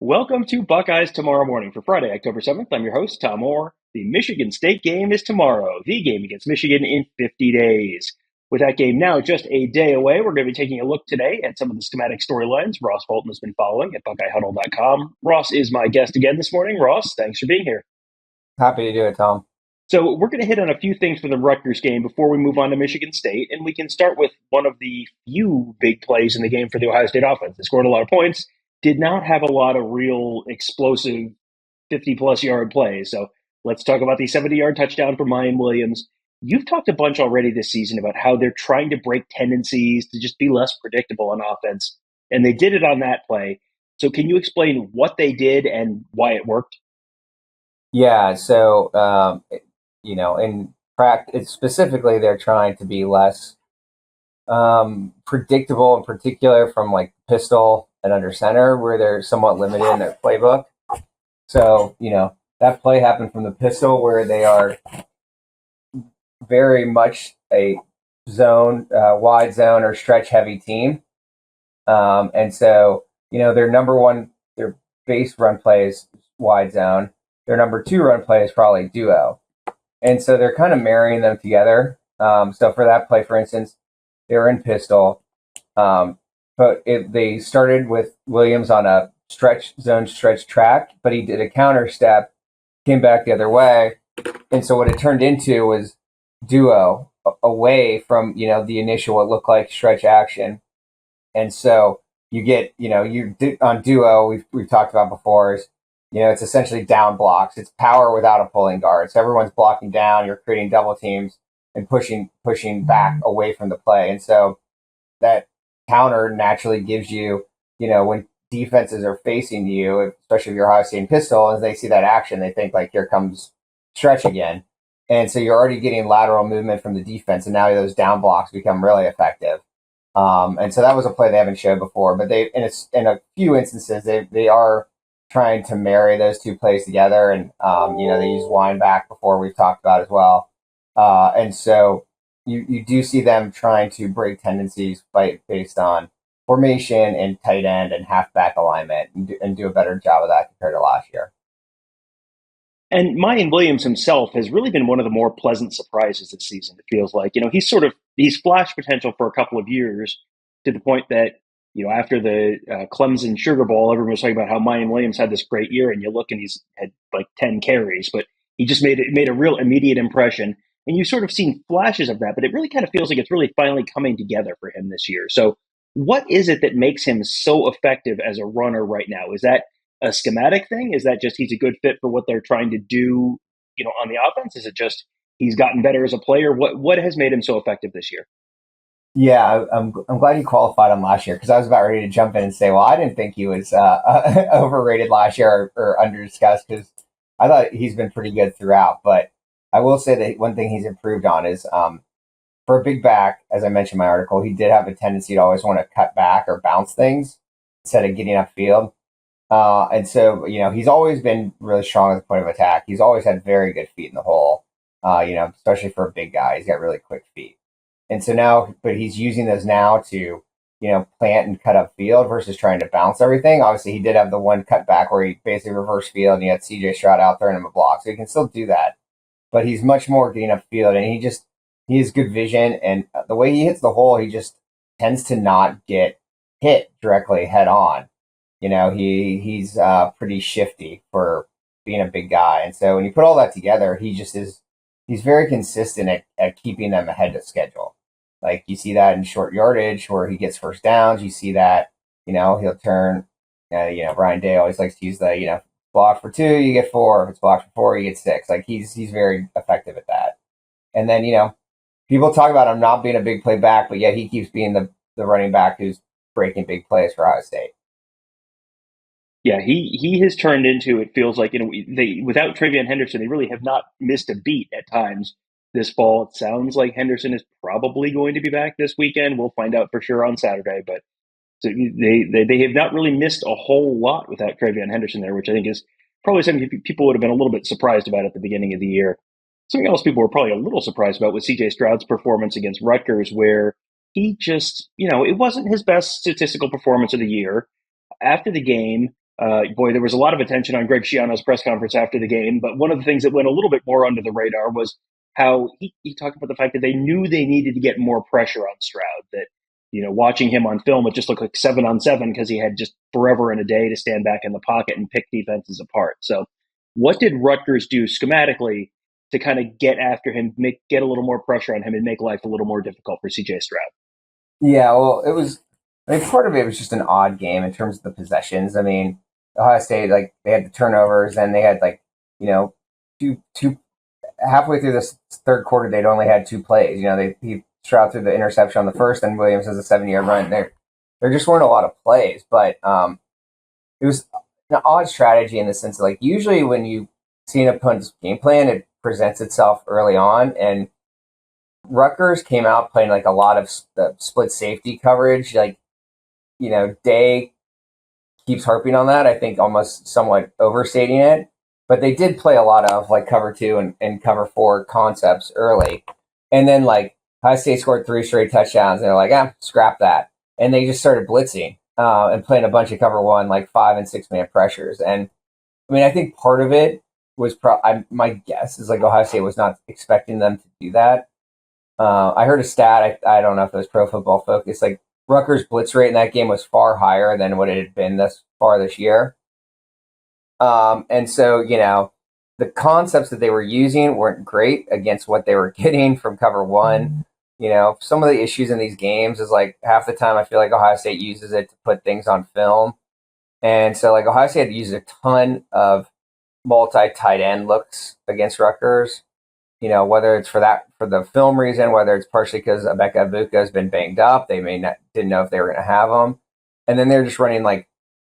Welcome to Buckeyes Tomorrow Morning for Friday, October 7th. I'm your host, Tom Orr. The Michigan State game is tomorrow, the game against Michigan in 50 days. With that game now just a day away, we're going to be taking a look today at some of the schematic storylines Ross Fulton has been following at BuckeyeHuddle.com. Ross is my guest again this morning. Ross, thanks for being here. Happy to do it, Tom. So we're going to hit on a few things for the Rutgers game before we move on to Michigan State, and we can start with one of the few big plays in the game for the Ohio State offense. They scored a lot of points, did not have a lot of real explosive 50-plus yard plays. So let's talk about the 70-yard touchdown for Miyan Williams. You've talked a bunch already this season about how they're trying to break tendencies to just be less predictable on offense, and they did it on that play. So can you explain what they did and why it worked? Yeah, in practice, specifically, they're trying to be less predictable, in particular from like pistol and under center, where they're somewhat limited in their playbook. So, that play happened from the pistol, where they are very much a wide zone or stretch heavy team. Their number one, their base run play is wide zone. Their number two run play is probably duo. And so they're kind of marrying them together. So for that play, for instance, they were in pistol, they started with Williams on a stretch track, but he did a counter step, came back the other way. And so what it turned into was duo away from, the initial, what looked like stretch action. And so you get, on duo, we've talked about before, is it's essentially down blocks. It's power without a pulling guard. So everyone's blocking down. You're creating double teams and pushing back away from the play. And so that counter naturally gives you, when defenses are facing you, especially if you're Ohio State pistol, and they see that action, they think like, here comes stretch again. And so you're already getting lateral movement from the defense, and now those down blocks become really effective. And so that was a play they haven't showed before, but in a few instances, they are trying to marry those two plays together. And, they use wind back before, we've talked about as well. And so you do see them trying to break tendencies based on formation and tight end and halfback alignment, and do a better job of that compared to last year. And Miyan Williams himself has really been one of the more pleasant surprises this season. It feels like, he's flashed potential for a couple of years to the point that, after the Clemson Sugar Bowl, everyone was talking about how Miyan Williams had this great year, and you look and he's had like 10 carries, but he just made a real immediate impression. And you've sort of seen flashes of that, but it really kind of feels like it's really finally coming together for him this year. So what is it that makes him so effective as a runner right now? Is that a schematic thing? Is that just he's a good fit for what they're trying to do, on the offense? Is it just he's gotten better as a player? What has made him so effective this year? Yeah, I'm glad you qualified him last year, because I was about ready to jump in and say, well, I didn't think he was overrated last year, or under discussed, because I thought he's been pretty good throughout. But I will say that one thing he's improved on is, for a big back, as I mentioned in my article, he did have a tendency to always want to cut back or bounce things instead of getting upfield. And so, he's always been really strong at the point of attack. He's always had very good feet in the hole, especially for a big guy. He's got really quick feet. And so now, but he's using those now to, plant and cut up field versus trying to bounce everything. Obviously, he did have the one cut back where he basically reversed field, and he had CJ Stroud out throwing him a block. So he can still do that. But he's much more getting up field, and he has good vision. And the way he hits the hole, he just tends to not get hit directly head on. He's pretty shifty for being a big guy. And so when you put all that together, he's very consistent at keeping them ahead of schedule. Like you see that in short yardage where he gets first downs. You see that, he'll turn, Brian Day always likes to use the, block for 2, you get 4. If it's blocked for 4, you get 6. Like he's very effective at that. And then, people talk about him not being a big play back, but yet he keeps being the running back who's breaking big plays for Ohio State. Yeah, he has turned into, it feels like, they without Travion Henderson, they really have not missed a beat at times this fall. It sounds like Henderson is probably going to be back this weekend. We'll find out for sure on Saturday, but so they have not really missed a whole lot without Travion Henderson there, which I think is probably something people would have been a little bit surprised about at the beginning of the year. Something else people were probably a little surprised about was CJ Stroud's performance against Rutgers, where he just, it wasn't his best statistical performance of the year. After the game, Boy, there was a lot of attention on Greg Schiano's press conference after the game, but one of the things that went a little bit more under the radar was how he talked about the fact that they knew they needed to get more pressure on Stroud. That, watching him on film, it just looked like 7-on-7 because he had just forever and a day to stand back in the pocket and pick defenses apart. So, what did Rutgers do schematically to kind of get after him, get a little more pressure on him, and make life a little more difficult for CJ Stroud? Yeah, well, it was. I mean, part of it was just an odd game in terms of the possessions. I mean, Ohio State, like, they had the turnovers, and they had, like, two halfway through this third quarter, they'd only had two plays. He Stroud threw the interception on the first, and Williams has a 7-yard run. There just weren't a lot of plays, but it was an odd strategy in the sense that, like, usually when you see an opponent's game plan, it presents itself early on, and Rutgers came out playing like a lot of split safety coverage. Like, Day keeps harping on that. I think almost somewhat overstating it, but they did play a lot of like cover 2 and cover 4 concepts early, and then like Ohio State scored 3 straight touchdowns, and they're like, scrap that, and they just started blitzing and playing a bunch of cover 1, like 5 and 6 man pressures. And I mean, I think part of it was my guess is like Ohio State was not expecting them to do that. I heard a stat. I don't know if it was Pro Football Focus. Like, Rutgers' blitz rate in that game was far higher than what it had been thus far this year. And so, the concepts that they were using weren't great against what they were getting from cover 1. Some of the issues in these games is like half the time I feel like Ohio State uses it to put things on film. And so, like, Ohio State uses a ton of multi-tight end looks against Rutgers. Whether it's for the film reason, whether it's partially because Emeka Egbuka has been banged up, they didn't know if they were going to have him, and then they're just running like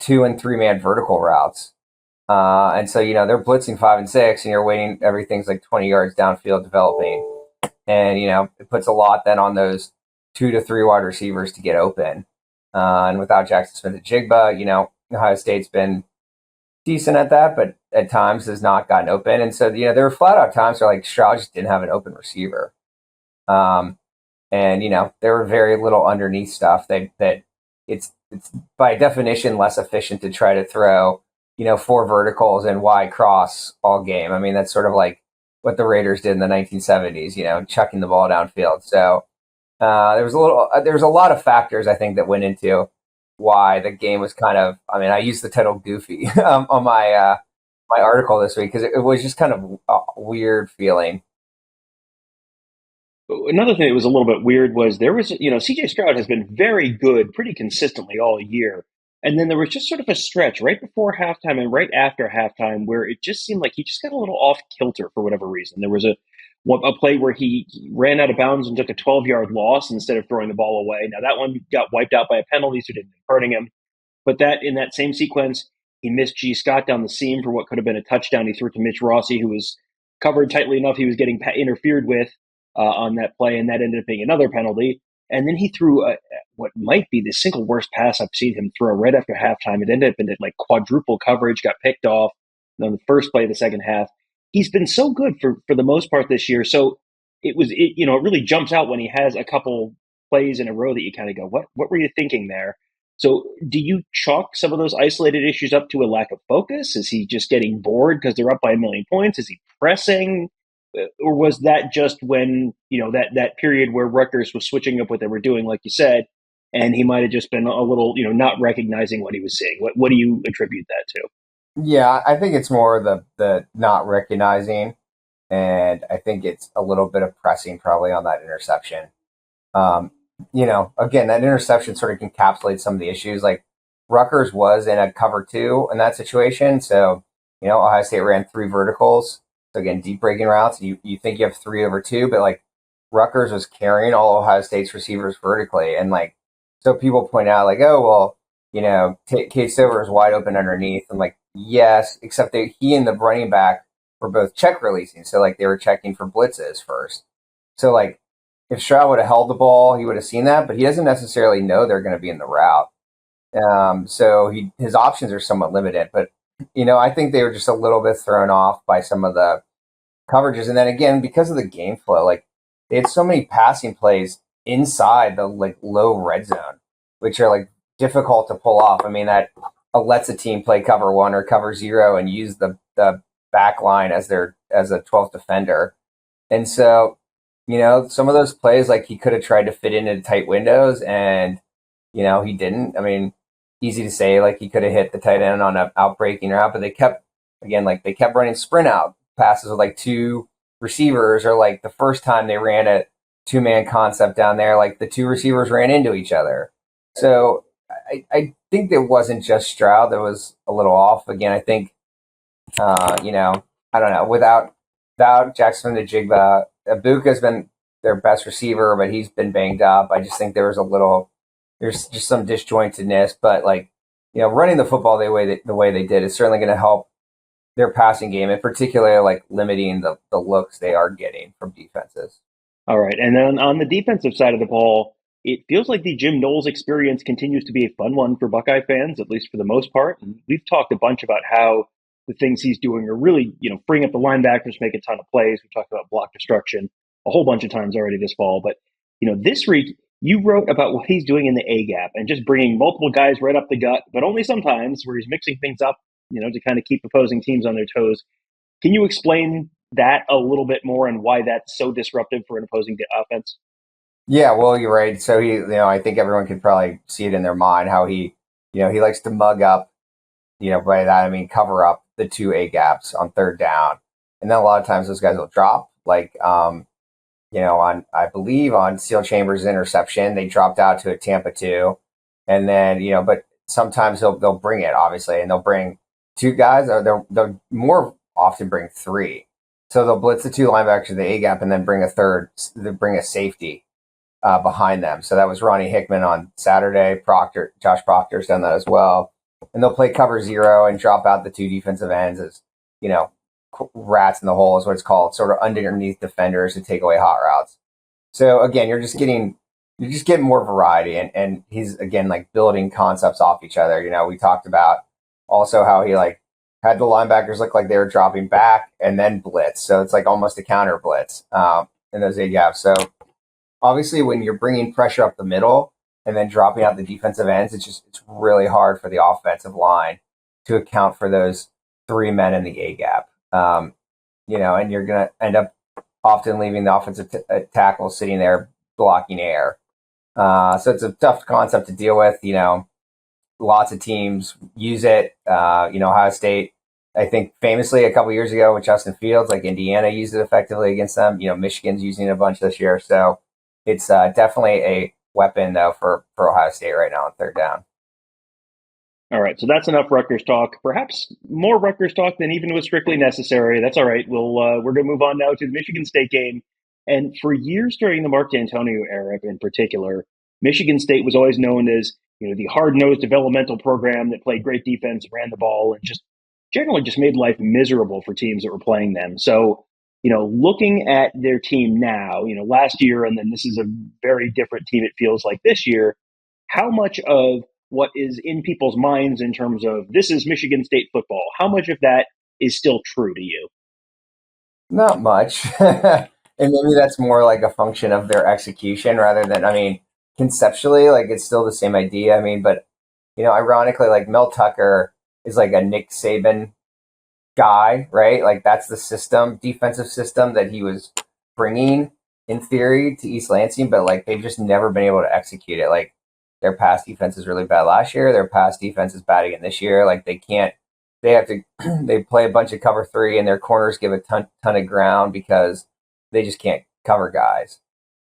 2 and 3 man vertical routes, and so they're blitzing 5 and 6, and you're waiting. Everything's like 20 yards downfield developing, and it puts a lot then on those 2 to 3 wide receivers to get open, and without Jackson Smith-Njigba, Ohio State's been decent at that, but at times has not gotten open. And so, there were flat out times where like Stroud just didn't have an open receiver. And, there were very little underneath stuff that it's by definition less efficient to try to throw, 4 verticals and wide cross all game. I mean, that's sort of like what the Raiders did in the 1970s, chucking the ball downfield. So there was a lot of factors, I think, that went into why the game was kind of, I mean, I used the title goofy on my article this week because it was just kind of a weird feeling. Another thing that was a little bit weird was there was, CJ Stroud has been very good pretty consistently all year. And then there was just sort of a stretch right before halftime and right after halftime where it just seemed like he just got a little off kilter for whatever reason. There was a play where he ran out of bounds and took a 12-yard loss instead of throwing the ball away. Now, that one got wiped out by a penalty, so it didn't hurting him. But in that same sequence, he missed G. Scott down the seam for what could have been a touchdown. He threw it to Mitch Rossi, who was covered tightly enough he was getting interfered with on that play, and that ended up being another penalty. And then he threw what might be the single worst pass I've seen him throw right after halftime. It ended up in like quadruple coverage, got picked off on the first play of the second half. He's been so good for the most part this year. So it really jumps out when he has a couple plays in a row that you kind of go, what were you thinking there? So do you chalk some of those isolated issues up to a lack of focus? Is he just getting bored because they're up by 1 million points? Is he pressing? Or was that just when, that period where Rutgers was switching up what they were doing, like you said, and he might have just been a little, not recognizing what he was seeing? What do you attribute that to? Yeah, I think it's more the not recognizing, and I think it's a little bit of pressing probably on that interception. Again, that interception sort of encapsulates some of the issues. Like, Rutgers was in a cover 2 in that situation, so Ohio State ran 3 verticals. So again, deep breaking routes. You think you have 3 over 2, but like Rutgers was carrying all Ohio State's receivers vertically, and like so people point out like, oh well, Cade Stover is wide open underneath. I'm like, yes, except he and the running back were both check releasing, so like they were checking for blitzes first. So like if Stroud would have held the ball, he would have seen that, but he doesn't necessarily know they're going to be in the route. So his options are somewhat limited, but I think they were just a little bit thrown off by some of the coverages. And then again, because of the game flow, like they had so many passing plays inside the like low red zone, which are like difficult to pull off. I mean, that lets a team play cover one or cover zero and use the back line as a 12th defender. And so, some of those plays, like he could have tried to fit into tight windows and, he didn't. I mean, easy to say, like he could have hit the tight end on an outbreaking route, but they kept running sprint out passes with like two receivers, or like the first time they ran a 2-man concept down there, like the two receivers ran into each other. So I think it wasn't just Stroud that was a little off. Again, I think, I don't know, without Jackson the Jigba, Ibuka's been their best receiver, but he's been banged up. I just think there's just some disjointedness, but like, running the football the way they did is certainly going to help their passing game, in particular, like limiting the looks they are getting from defenses. All right. And then on the defensive side of the ball, it feels like the Jim Knowles experience continues to be a fun one for Buckeye fans, at least for the most part. And we've talked a bunch about how the things he's doing are really, freeing up the linebackers, make a ton of plays. We talked about block destruction a whole bunch of times already this fall. But, this week, you wrote about what he's doing in the A gap and just bringing multiple guys right up the gut, but only sometimes, where he's mixing things up, to kind of keep opposing teams on their toes. Can you explain that a little bit more and why that's so disruptive for an opposing offense? Yeah, well, you're right. So I think everyone could probably see it in their mind how he likes to mug up, by that I mean cover up the two A gaps on third down, and then a lot of times those guys will drop. Like, on I believe on Seal Chambers' interception, they dropped out to a Tampa 2, and then but sometimes they'll bring it, obviously, and they'll bring two guys, or they'll more often bring three. So they'll blitz the two linebackers to the A gap and then bring a safety behind them. So that was Ronnie Hickman on Saturday. Josh Proctor's done that as well. And they'll play cover zero and drop out the two defensive ends as, rats in the hole is what it's called, sort of underneath defenders to take away hot routes. So again, you're just getting more variety, and he's again like building concepts off each other. We talked about also how he like had the linebackers look like they were dropping back and then blitz. So it's like almost a counter blitz in those A gaps. So obviously when you're bringing pressure up the middle and then dropping out the defensive ends, it's really hard for the offensive line to account for those three men in the A gap. And you're going to end up often leaving the offensive tackle sitting there blocking air. So it's a tough concept to deal with. Lots of teams use it. Ohio State, I think famously a couple years ago with Justin Fields, like Indiana used it effectively against them. Michigan's using it a bunch this year. So it's definitely a weapon, though, for Ohio State right now on third down. All right, so that's enough Rutgers talk. Perhaps more Rutgers talk than even was strictly necessary. That's all right. We're going to move on now to the Michigan State game. And for years during the Mark D'Antonio era, in particular, Michigan State was always known as the hard-nosed developmental program that played great defense, ran the ball, and just generally just made life miserable for teams that were playing them. So, looking at their team now, last year, and then this is a very different team, it feels like this year, how much of what is in people's minds in terms of this is Michigan State football, how much of that is still true to you? Not much. And maybe that's more like a function of their execution rather than, conceptually, like it's still the same idea. But, ironically, like Mel Tucker is like a Nick Saban guy, right? Like that's the defensive system that he was bringing in theory to East Lansing, but like they've just never been able to execute it. Like their pass defense is really bad last year. Their pass defense is bad again this year. Like they have to, they play a bunch of cover three and their corners give a ton of ground because they just can't cover guys.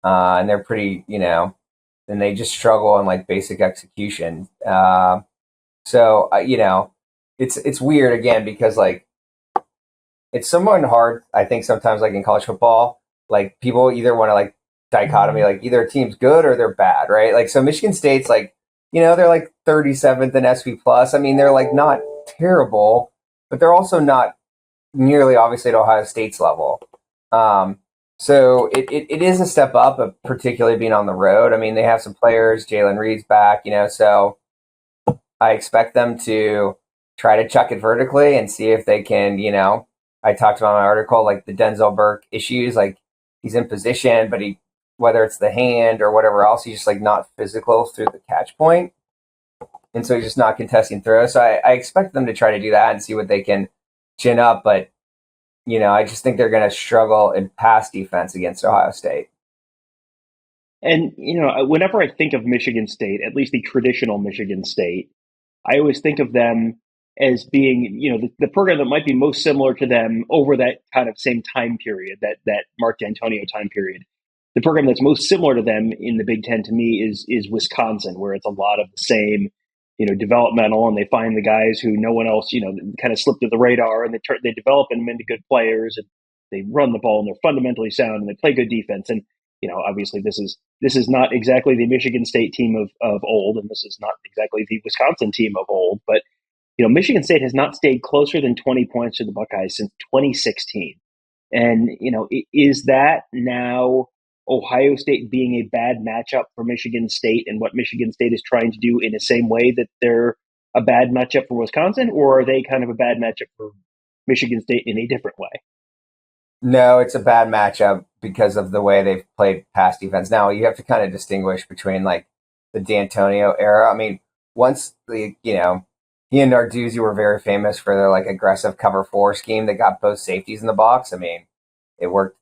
And they're pretty, and they just struggle on like basic execution. So it's weird again, because like, it's somewhat hard, I think sometimes like in college football, like people either want to like dichotomy, like either a team's good or they're bad, right? Like, so Michigan State's like, they're like 37th in SP plus. They're like not terrible, but they're also not nearly obviously at Ohio State's level. So it is a step up, particularly being on the road. They have some players, Jalen Reed's back, so I expect them to try to chuck it vertically and see if they can, I talked about in my article, like the Denzel Burke issues, like he's in position, but whether it's the hand or whatever else, he's just like not physical through the catch point. and so he's just not contesting throws. So I expect them to try to do that and see what they can chin up. But I just think they're going to struggle in pass defense against Ohio State. And whenever I think of Michigan State, at least the traditional Michigan State, I always think of them as being, the program that might be most similar to them over that kind of same time period, that Mark D'Antonio time period. The program that's most similar to them in the Big Ten to me is Wisconsin, where it's a lot of the same, developmental, and they find the guys who no one else, kind of slip to the radar, and they develop them into good players, and they run the ball, and they're fundamentally sound, and they play good defense. And obviously this is not exactly the Michigan State team of old, and this is not exactly the Wisconsin team of old, but Michigan State has not stayed closer than 20 points to the Buckeyes since 2016. And, is that now Ohio State being a bad matchup for Michigan State and what Michigan State is trying to do in the same way that they're a bad matchup for Wisconsin, or are they kind of a bad matchup for Michigan State in a different way? No, it's a bad matchup because of the way they've played pass defense. Now, you have to kind of distinguish between like the D'Antonio era. I mean, once he and Narduzzi were very famous for their like aggressive cover four scheme that got both safeties in the box. I mean, it worked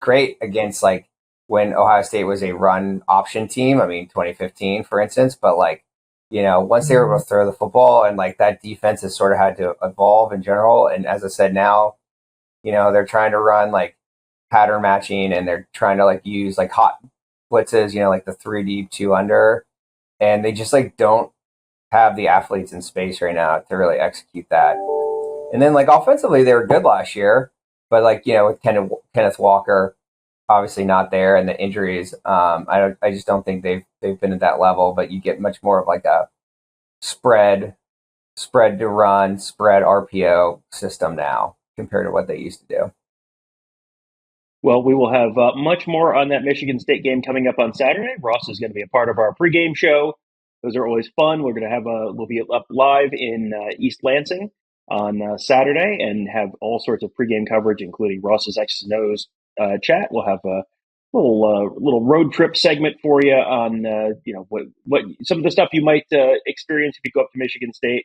great against like when Ohio State was a run option team. I mean, 2015, for instance. But like, once they were able to throw the football, and like that defense has sort of had to evolve in general. And as I said, now, they're trying to run like pattern matching, and they're trying to like use like hot blitzes, like the 3 deep, 2 under, and they just like don't have the athletes in space right now to really execute that. And then like offensively, they were good last year, but like with Kenneth Walker obviously not there, and the injuries, I just don't think they've been at that level. But you get much more of like a spread to run, spread RPO system now compared to what they used to do. Well, we will have much more on that Michigan State game coming up on Saturday. Ross is going to be a part of our pregame show. Those are always fun. We're going to we'll be up live in East Lansing on Saturday and have all sorts of pregame coverage, including Ross's X's and O's chat. We'll have a little road trip segment for you on what some of the stuff you might experience if you go up to Michigan State,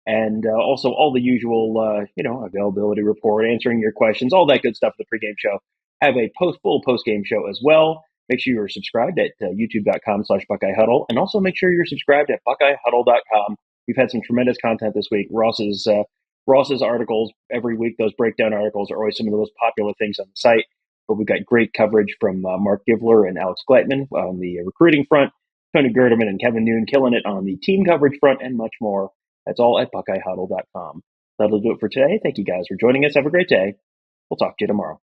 and also all the usual availability report, answering your questions, all that good stuff for the pregame show. Have a full post game show as well. Make sure you're subscribed at youtube.com/Buckeye Huddle, and also make sure you're subscribed at BuckeyeHuddle.com. We've had some tremendous content this week. Ross's articles every week, those breakdown articles are always some of the most popular things on the site. But we've got great coverage from Mark Givler and Alex Gleitman on the recruiting front, Tony Gerdeman and Kevin Noon killing it on the team coverage front, and much more. That's all at BuckeyeHuddle.com. That'll do it for today. Thank you guys for joining us. Have a great day. We'll talk to you tomorrow.